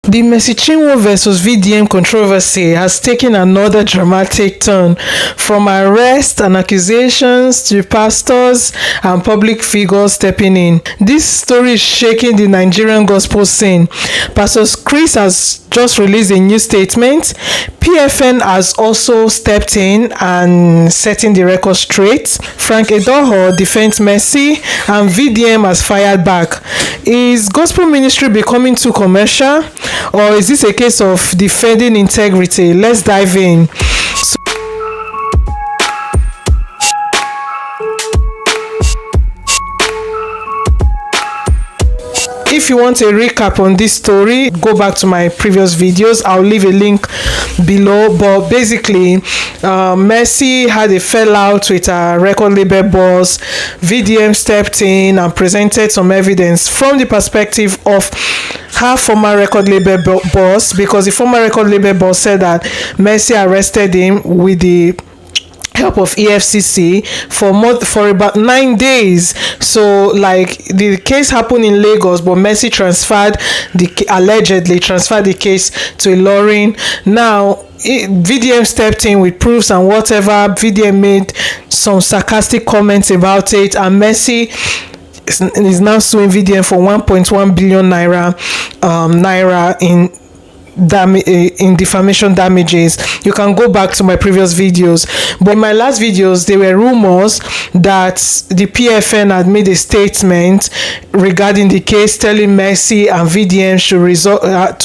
The Mercy Chinwo versus VDM controversy has taken another dramatic turn, from arrests and accusations to pastors and public figures stepping in. This story is shaking the Nigerian gospel scene. Pastor Chris has just released a new statement. PFN has also stepped in and setting the record straight. Frank Edoho defends Mercy, and VDM has fired back. Is gospel ministry becoming too commercial, or is this a case of defending integrity? Let's dive in. If you want a recap on this story, go back to my previous videos. I'll leave a link below. But basically, Mercy had a fallout with her record label boss. VDM stepped in and presented some evidence from the perspective of her former record label boss, because the former record label boss said that Mercy arrested him with the help of EFCC for about 9 days. So like the case happened in Lagos, but Mercy allegedly transferred the case to Ilorin. Now VDM stepped in with proofs and whatever. VDM made some sarcastic comments about it, and Mercy is now suing VDM for 1.1 billion naira in defamation damages. You can go back to my previous videos, but in my last videos there were rumors that the PFN had made a statement regarding the case, telling Mercy and VDM should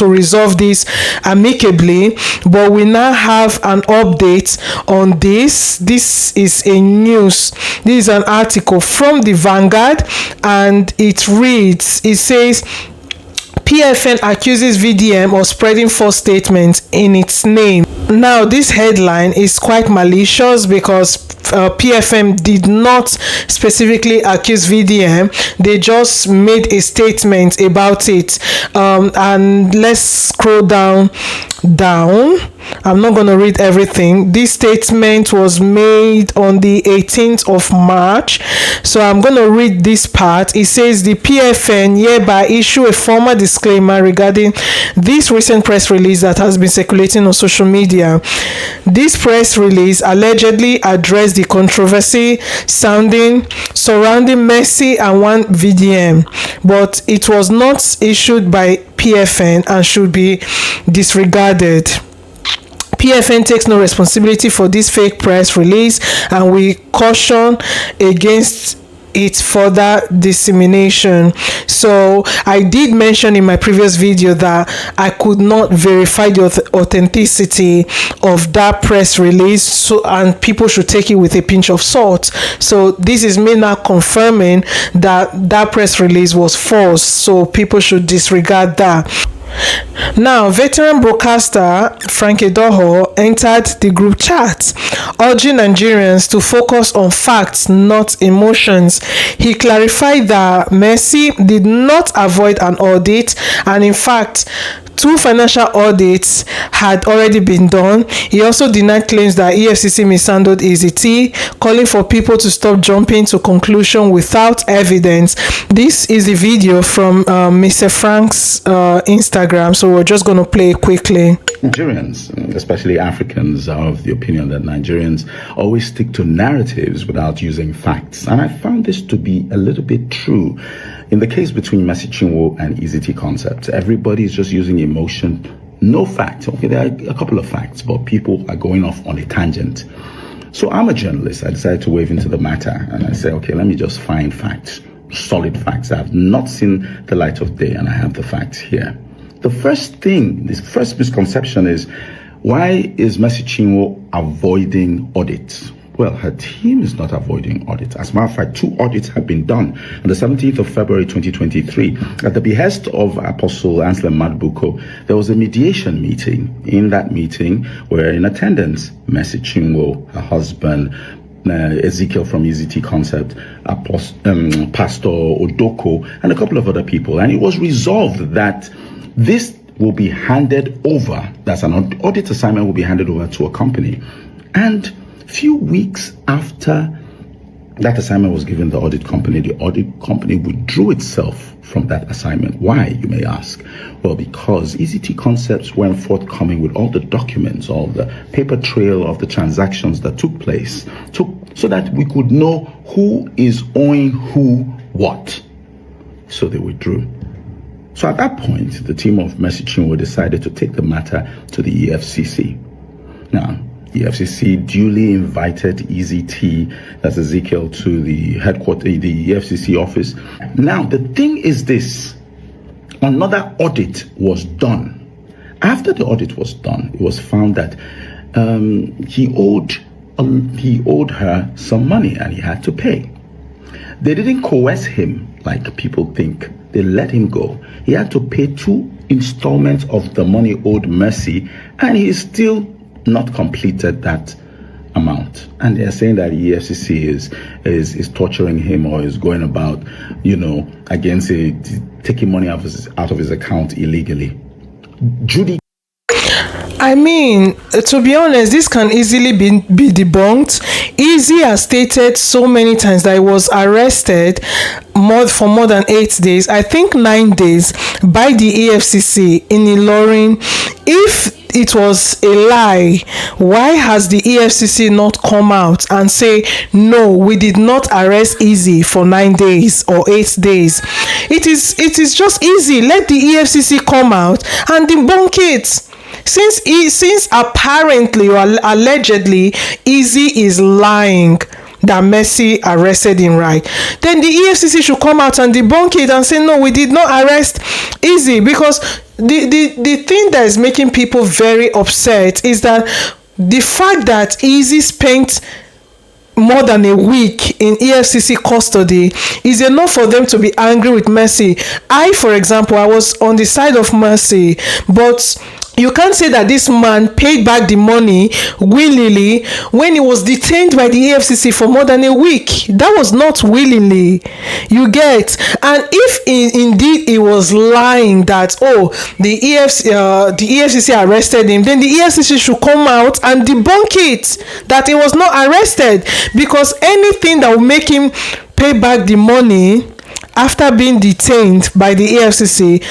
resolve this amicably. But we now have an update on this. This is an article from the Vanguard, and it says PFN accuses VDM of spreading false statements in its name. Now, this headline is quite malicious because PFN did not specifically accuse VDM. They just made a statement about it. And let's scroll down. I'm not going to read everything. This statement was made on the 18th of March. So I'm going to read this part. It says the PFN hereby issue a formal disclaimer regarding this recent press release that has been circulating on social media. This press release allegedly addressed the controversy surrounding Mercy and one VDM, but it was not issued by PFN and should be disregarded. PFN takes no responsibility for this fake press release, and we caution against its further dissemination. So I did mention in my previous video that I could not verify the authenticity of that press release, and people should take it with a pinch of salt. So this is me now confirming that press release was false, so people should disregard that. Now, veteran broadcaster Frank Edoho entered the group chat, urging Nigerians to focus on facts, not emotions. He clarified that Mercy did not avoid an audit, and in fact, 2 financial audits had already been done. He also denied claims that EFCC mishandled EeZee Tee, calling for people to stop jumping to conclusion without evidence. This is a video from Mr. Frank's Instagram, so we're just going to play it quickly. Nigerians, especially Africans, are of the opinion that Nigerians always stick to narratives without using facts. And I found this to be a little bit true. In the case between Mercy Chinwo and EeZee Tee concept, everybody is just using emotion, no fact. Okay, there are a couple of facts, but people are going off on a tangent. So I'm a journalist. I decided to wade into the matter, and I say, okay, let me just find facts, solid facts. I have not seen the light of day, and I have the facts here. The first misconception is, why is Mercy Chinwo avoiding audits? Well, her team is not avoiding audit. As a matter of fact, 2 audits have been done. On the 17th of February 2023, at the behest of Apostle Nsppd, there was a mediation meeting. In that meeting were in attendance Mercy Chinwo, her husband, Ezekiel from EeZee Tee concept, Pastor Odoko, and a couple of other people. And it was resolved that this will be handed over, that's an audit assignment will be handed over to a company. And few weeks after That assignment was given the audit company. The audit company withdrew itself from that assignment. Why, you may ask? Well, because EeZee Tee Concepts weren't forthcoming with all the documents, all the paper trail of the transactions that took place, so that we could know who is owing who what. So they withdrew. So at that point, the team of Mercy Chinwo decided to take the matter to the EFCC. Now, the FCC duly invited EeZee Tee, that's Ezekiel, to the headquarters, the EFCC office. Now, the thing is this: another audit was done. After the audit was done, it was found that he owed her some money and he had to pay. They didn't coerce him like people think. They let him go. He had to pay 2 installments of the money owed Mercy, and he still not completed that amount. And they're saying that the EFCC is torturing him, or is going about, against taking money out of his account illegally. Judy. I mean, to be honest, this can easily be debunked. EeZee has stated so many times that he was arrested for more than 8 days, I think 9 days, by the EFCC in Ilorin. If it was a lie, why has the EFCC not come out and say, no, we did not arrest EeZee for 9 days or 8 days? It is just easy. Let the EFCC come out and debunk it. Since apparently or allegedly EeZee is lying that Mercy arrested him, right, then the EFCC should come out and debunk it and say, no, we did not arrest EeZee. Because the thing that is making people very upset is that the fact that EeZee spent more than a week in EFCC custody is enough for them to be angry with Mercy. I, for example, I was on the side of Mercy, but you can't say that this man paid back the money willingly when he was detained by the EFCC for more than a week. That was not willingly, you get. And if indeed he was lying that, the EFCC arrested him, then the EFCC should come out and debunk it, that he was not arrested. Because anything that will make him pay back the money after being detained by the EFCC,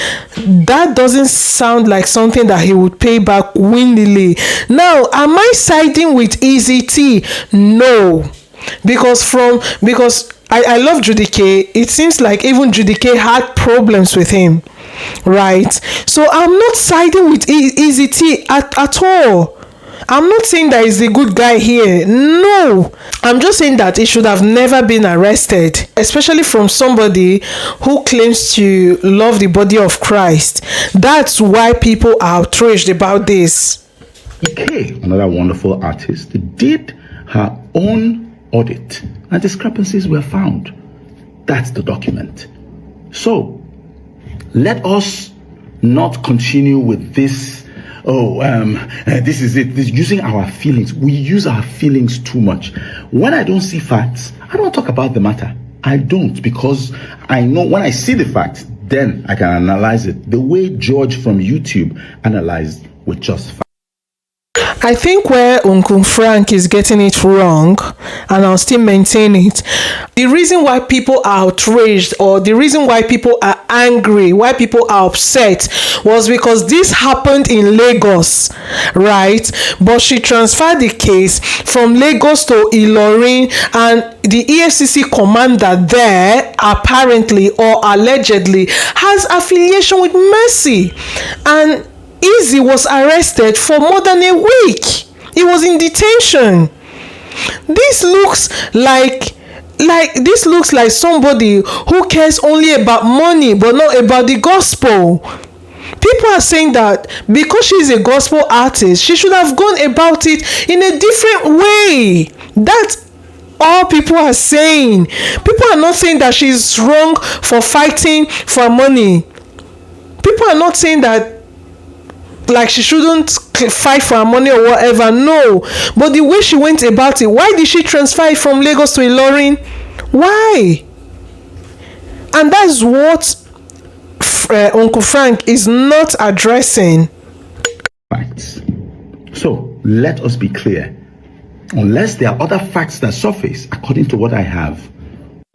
that doesn't sound like something that he would pay back willingly. Now, am I siding with EeZee Tee? No, because I love Judy K. It seems like even Judy K had problems with him, right? So I'm not siding with EeZee Tee at all. I'm not saying that he's a good guy here. No. I'm just saying that he should have never been arrested, especially from somebody who claims to love the body of Christ. That's why people are outraged about this. Okay, another wonderful artist, did her own audit and discrepancies were found. That's the document. So, let us not continue with this. This is it. This using our feelings. We use our feelings too much. When I don't see facts, I don't talk about the matter. I don't, because I know when I see the facts, then I can analyze it the way George from YouTube analyzed with just facts. I think where Uncle Frank is getting it wrong, and I'll still maintain it, the reason why people are outraged, or the reason why people are angry, why people are upset, was because this happened in Lagos, right? But she transferred the case from Lagos to Ilorin, and the EFCC commander there apparently or allegedly has affiliation with Mercy, and EeZee was arrested for more than a week. He was in detention. This looks like somebody who cares only about money but not about the gospel. People are saying that because she's a gospel artist, she should have gone about it in a different way. That's all people are saying. People are not saying that she's wrong for fighting for money. People are not saying that like she shouldn't fight for her money or whatever. No, but the way she went about it, why did she transfer it from Lagos to Ilorin? Why? And that's what Uncle Frank is not addressing. Facts. So let us be clear. unless there are other facts that surface, according to what I have.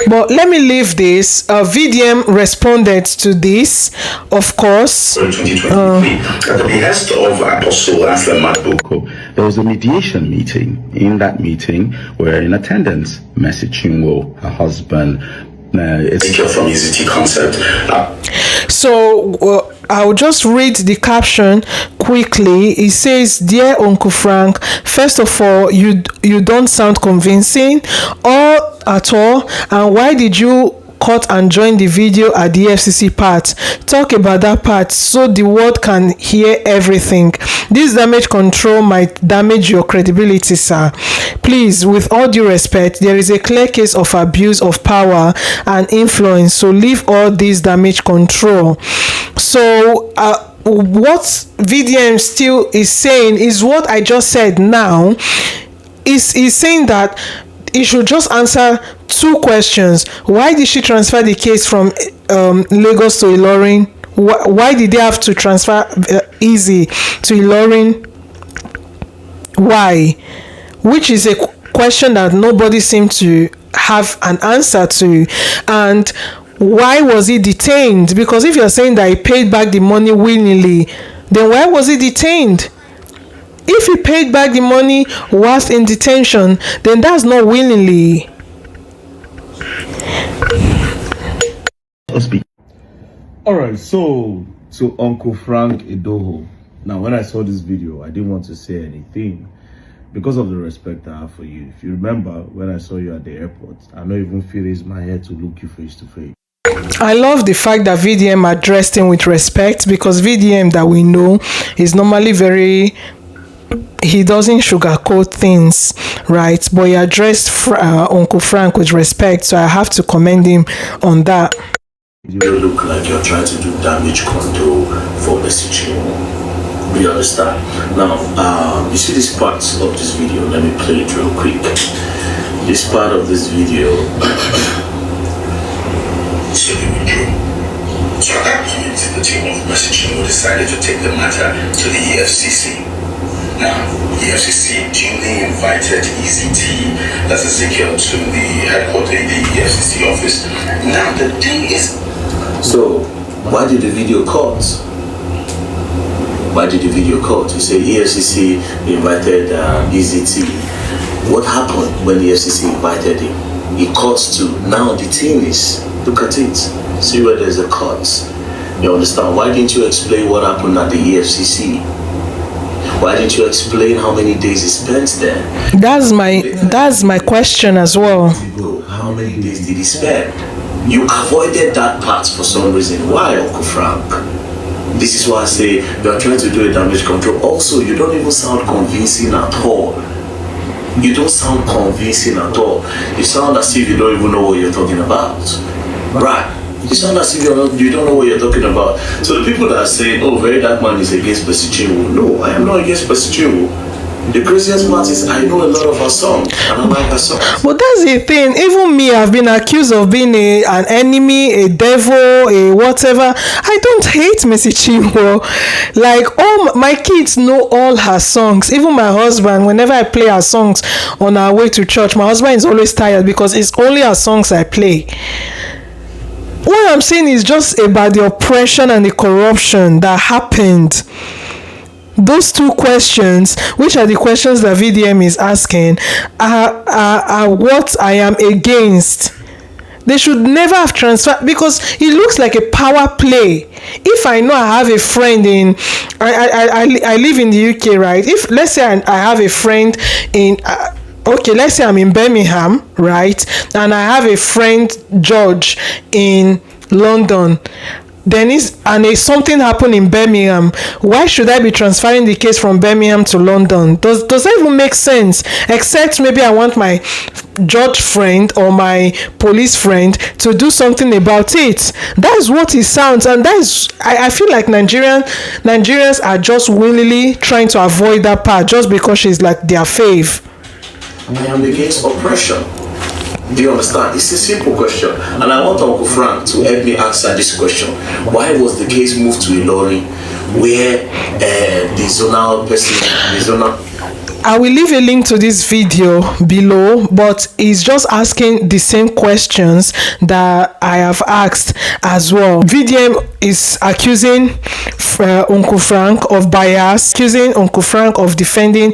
But let me leave this. VDM responded to this, of course. 2023, at the behest of Apostle Selma, there was a mediation meeting. In that meeting were in attendance Mercy Chinwo, her husband, from EeZee Tee concept. So I'll just read the caption quickly. It says, "Dear Uncle Frank, first of all, you don't sound convincing or at all. And why did you cut and join the video at the FCC part? Talk about that part so the world can hear everything. This damage control might damage your credibility, sir. Please, with all due respect, there is a clear case of abuse of power and influence, so leave all this damage control." So what VDM still is saying is what I just said now. Is saying that he should just answer two questions. Why did she transfer the case from Lagos to Ilorin? Why did they have to transfer EeZee to Ilorin? Why? Which is a question that nobody seemed to have an answer to. And why was he detained? Because if you're saying that he paid back the money willingly, then why was he detained? If he paid back the money whilst in detention, then that's not willingly. All right, so Uncle Frank Edoho. Now, when I saw this video, I didn't want to say anything because of the respect I have for you. If you remember, when I saw you at the airport, I don't even feel raise my head to look you face to face. I love the fact that VDM addressed him with respect, because VDM that we know is normally he doesn't sugarcoat things, right? But he addressed Uncle Frank with respect, so I have to commend him on that. You look like you're trying to do damage control for Mercy Chinwo. Do you understand? Now, you see this part of this video. Let me play it real quick. This part of this video. So we withdrew. So at that point, the team of Mercy Chinwo decided to take the matter to the EFCC. Now, EFCC duly invited EeZee Tee, that's Ezekiel, to the headquarters, the EFCC office. Now, the thing is... So, why did the video cut? Why did the video cut? You say EFCC invited EeZee Tee. What happened when the EFCC invited him? He cuts to, now the thing is, look at it. See where there's a cut. You understand? Why didn't you explain what happened at the EFCC? Why didn't you explain how many days he spent there? That's my question as well. How many days did he spend? You avoided that part for some reason. Why, Uncle Frank? This is why I say you are trying to do a damage control. Also, you don't even sound convincing at all. You don't sound convincing at all. You sound as if you don't even know what you're talking about. Right? You sound as if you don't know what you're talking about. So the people that are saying, oh, VeryDarkMan is against Mercy Chinwo. No, I am not against Mercy Chinwo. The craziest part is I know a lot of her songs and I like her songs. But that's the thing. Even me, I've been accused of being an enemy, a devil, a whatever. I don't hate Mercy Chinwo. Like, all my kids know all her songs. Even my husband, whenever I play her songs on our way to church, my husband is always tired because it's only her songs I play. What I'm saying is just about the oppression and the corruption that happened. Those two questions, which are the questions that VDM is asking, are what I am against. They should never have transferred, because it looks like a power play. If I know I have a friend in, I live in the UK, right? If let's say I have a friend in, okay, let's say I'm in Birmingham, right? And I have a friend, George, in London. Then something happened in Birmingham. Why should I be transferring the case from Birmingham to London? Does that even make sense? Except maybe I want my judge friend or my police friend to do something about it. That is what it sounds, and that is I feel like Nigerians are just willingly trying to avoid that part just because she's like their fave. I am against oppression. Do you understand? It's a simple question, and I want Uncle Frank to help me answer this question. Why was the case moved to Ilorin, where the zonal person, I will leave a link to this video below, but he's just asking the same questions that I have asked as well. VDM is accusing Uncle Frank of bias, accusing Uncle Frank of defending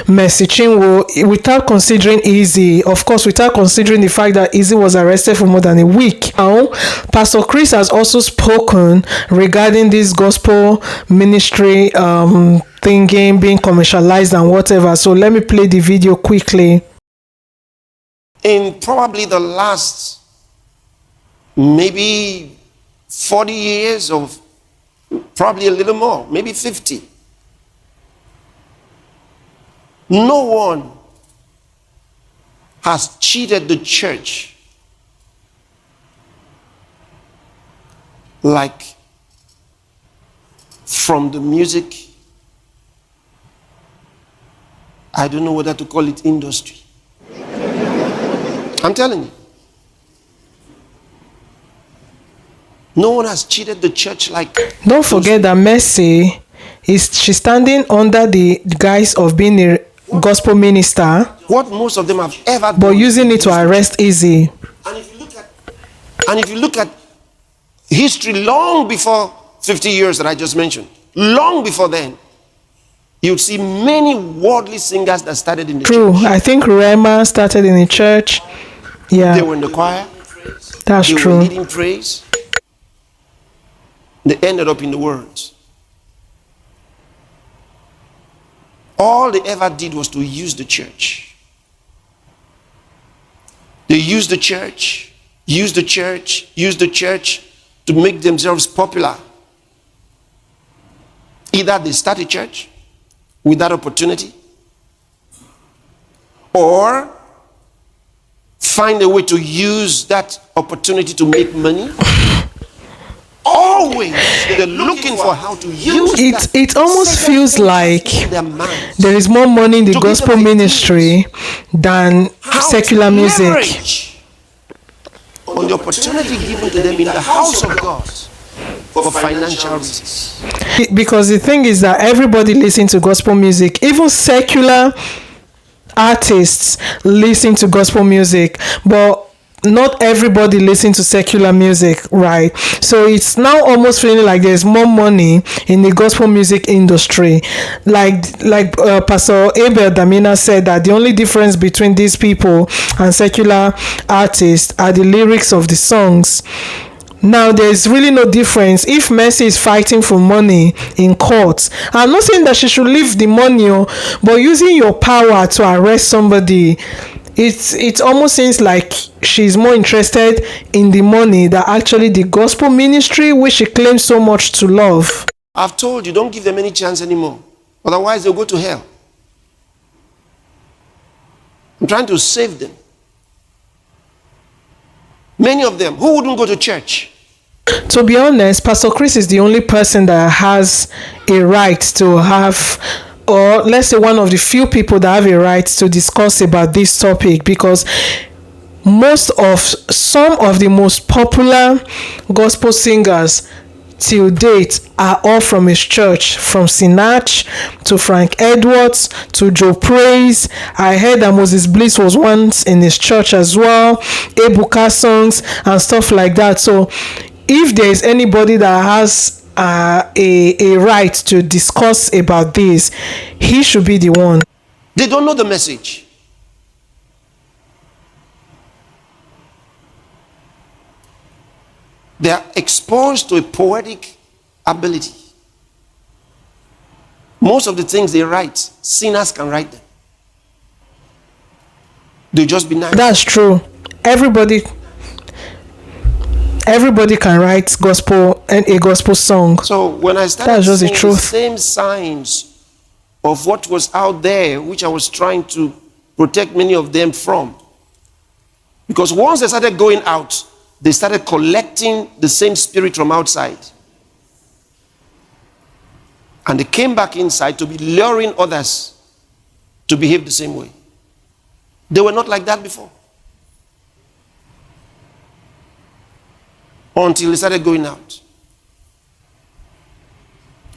Mercy Chinwo without considering EeZee. Of course, without considering the fact that EeZee was arrested for more than a week. Now, Pastor Chris has also spoken regarding this gospel ministry thinking being commercialized and whatever. So let me play the video quickly. In probably the last maybe 40 years, or probably a little more, maybe 50, no one has cheated the church like from the music, I don't know whether to call it industry. I'm telling you. No one has cheated the church like... Don't forget that Mercy, she's standing under the guise of being a gospel minister. What most of them have ever done. But using it to arrest EeZee. And if you look at history long before 50 years that I just mentioned, long before then, you'll see many worldly singers that started in the church. True. I think Rema started in the church. Yeah. They were in the choir. That's they true. Were leading praise. They ended up in the words. All they ever did was to use the church. They used the church, used the church, used the church to make themselves popular. Either they start a church with that opportunity, or find a way to use that opportunity to make money. Always they're looking for how to use it. It almost feels like there is more money in the gospel ministry than secular music. On the opportunity given to them in the house of God for financial reasons. Because the thing is that everybody listens to gospel music, even secular artists listen to gospel music, but not everybody listens to secular music, right? So it's now almost feeling like there's more money in the gospel music industry. Like Pastor Abel Damina said, that the only difference between these people and secular artists are the lyrics of the songs. Now, there's really no difference. If Mercy is fighting for money in court, I'm not saying that she should leave the money, but using your power to arrest somebody, it almost seems like she's more interested in the money than actually the gospel ministry, which she claims so much to love. I've told you, don't give them any chance anymore. Otherwise, they'll go to hell. I'm trying to save them. Many of them, who wouldn't go to church? To be honest, Pastor Chris is the only person that has a right to have, or let's say one of the few people that have a right to discuss about this topic, because some of the most popular gospel singers till date are all from his church, from Sinach to Frank Edwards to Joe Praise. I heard that Moses Bliss was once in his church as well, Ebuka songs and stuff like that. So if there is anybody that has a right to discuss about this, he should be the one. They don't know the message. They are exposed to a poetic ability. Most of the things they write, sinners can write them. They just be nice. That's true. Everybody can write gospel and a gospel song. So when I started that's just seeing the truth. The same signs of what was out there, which I was trying to protect many of them from, because once they started going out, they started collecting the same spirit from outside, and they came back inside to be luring others to behave the same way. They were not like that before, until they started going out.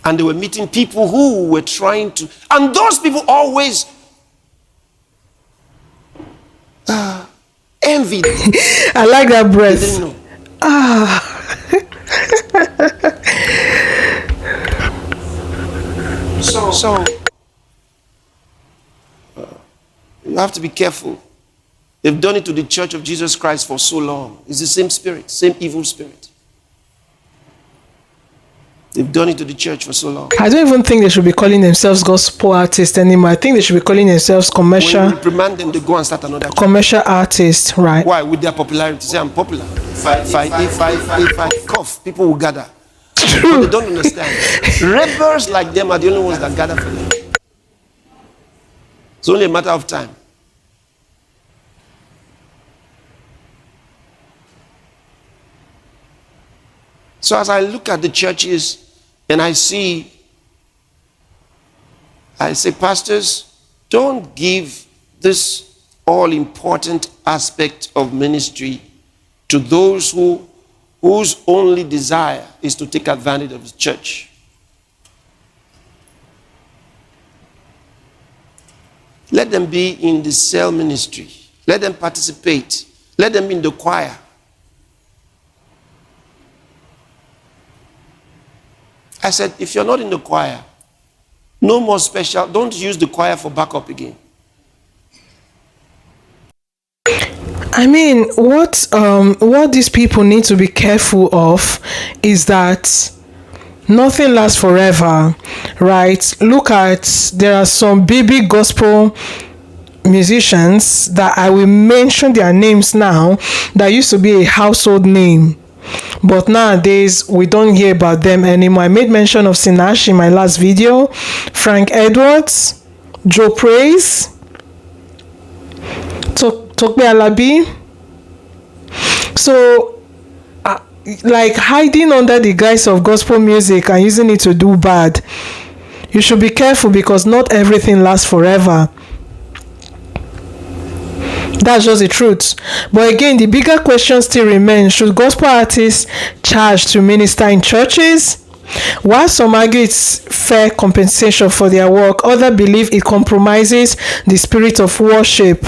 And they were meeting people who were trying to, and those people always envied. I like that They breath. didn't know. So you have to be careful. They've done it to the Church of Jesus Christ for so long. It's the same spirit, same evil spirit. They've done it to the church for so long. I don't even think they should be calling themselves gospel artists anymore. I think they should be calling themselves When commercial you reprimand them, they go and start another church. commercial artists, right? Why? With their popularity. Say, I'm popular. If I cough, people will gather. But they don't understand. Rebels like them are the only ones that gather for them. It's only a matter of time. So as I look at the churches and I say, pastors, don't give this all-important aspect of ministry to those whose only desire is to take advantage of the church. Let them be in the cell ministry. Let them participate. Let them be in the choir. I said, if you're not in the choir, no more special. Don't use the choir for backup again. I mean, what these people need to be careful of is that nothing lasts forever, right? Look at, there are some baby gospel musicians that I will mention their names now that used to be a household name, but nowadays we don't hear about them anymore. I made mention of Sinach in my last video, Frank Edwards, Joe Praise, Tokbe Alabi. So like hiding under the guise of gospel music and using it to do bad, you should be careful, because not everything lasts forever. That's just the truth. But again, the bigger question still remains: should gospel artists charge to minister in churches? While some argue it's fair compensation for their work, others believe it compromises the spirit of worship.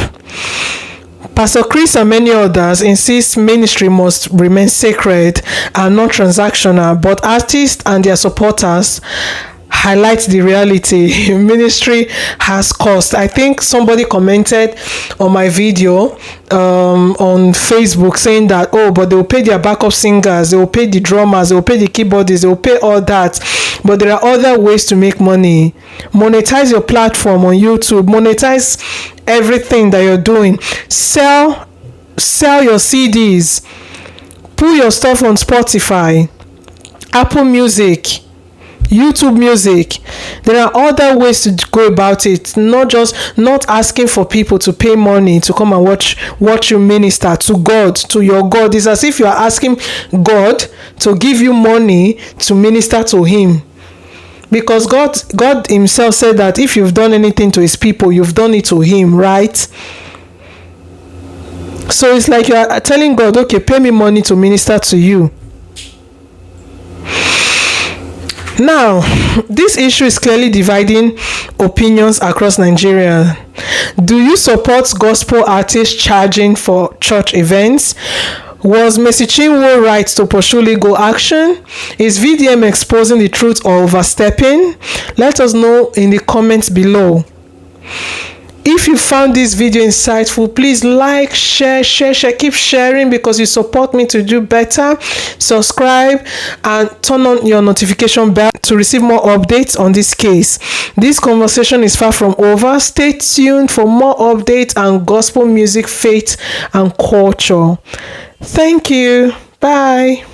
Pastor Chris and many others insist ministry must remain sacred and not transactional, but artists and their supporters highlight the reality. Ministry has cost. I think somebody commented on my video on Facebook saying that, oh, but they will pay their backup singers, they will pay the drummers, they will pay the keyboardists, they will pay all that. But there are other ways to make money. Monetize your platform on YouTube, monetize everything that you're doing. Sell your CDs, put your stuff on Spotify, Apple Music, YouTube Music. There are other ways to go about it, not asking for people to pay money to come and watch you minister to God, to your God. It's as if you are asking God to give you money to minister to him, because God himself said that if you've done anything to his people, you've done it to him, right? So it's like you are telling God, okay, pay me money to minister to you. Now, this issue is clearly dividing opinions across Nigeria. Do you support gospel artists charging for church events? Was Mercy Chinwo right to pursue legal action? Is VDM exposing the truth or overstepping? Let us know in the comments below. If you found this video insightful, please like, share, keep sharing, because you support me to do better. Subscribe and turn on your notification bell to receive more updates on this case. This conversation is far from over. Stay tuned for more updates on gospel music, faith, and culture. Thank you. Bye.